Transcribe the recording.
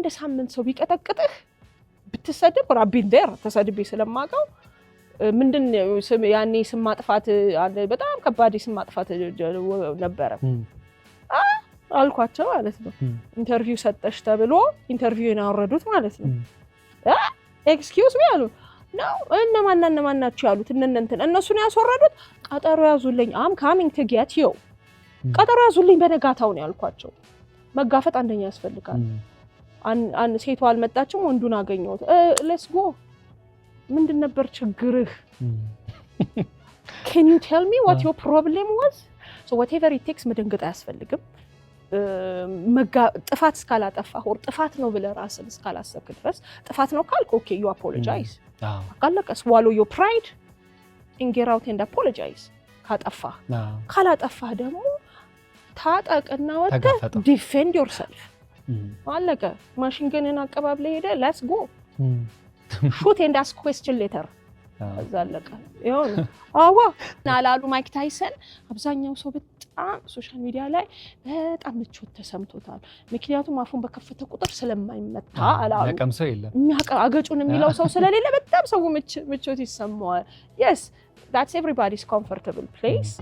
እንደ ሳምንት ሰው ቢቀጠቅጥህ ብትሰደብ ራቢን ዴር ተሰድቤ ስለማቀው ምንድን ያኔ ስም ማጥፋት በጣም ከባድ ስም ማጥፋት ነበረ አልኳቸው ማለት ነው ኢንተርቪው ሰጠሽ ተብሎ ኢንተርቪውን አወረዱት ማለት ነው ኤክስኪውዝ ሚ አሉ ነው እነማን ናቸው ያሉት እነሱን ያስወረዱት ቀጠሮ ያዙልኝ አም ካሚንግ ቱ ጌት ዩ ቀጠሮ ያዙልኝ በነጋታው ነው ያልኳቸው መጋፈጥ አንደኛ ያስፈልጋል አን ሴቷ አልመጣችም ወንዱን አገኘሁት ሌትስ ጎ ምንድን ነበር ችግርህ can you tell me what your problem was so whatever it takes መደንገጥ አያስፈልግም ጥፋት እስካላጠፋ ሆር ጥፋት ነው ብለ ራስን እስካላሰብክ ድረስ ጥፋት ነው ካልክ ኦኬ you apologize አቃለቀ swallow your pride and get out and apologize ካላጠፋ ደግሞ ታጠቅና ወጣ defend yourself አለቀ ማሽን ገነን አቀባብ ላይ ሄደ let's go shoot and ask question later አዛለቀ ይሁን አዋ ናላሉ ማይክ ታይሰን አብዛኛው ሰው በጣም ሶሻል ሚዲያ ላይ በጣም ምቾት ተሰምቶታል ምክንያቱም አፉን በከፈተ ቁጥር ስለማይመታ አላሉ ያቀምሰው የለም አገጩን የሚለው ሰው ስለሌለ በጣም ሰው ምቾት ይሰማዋል yes that's everybody's comfortable place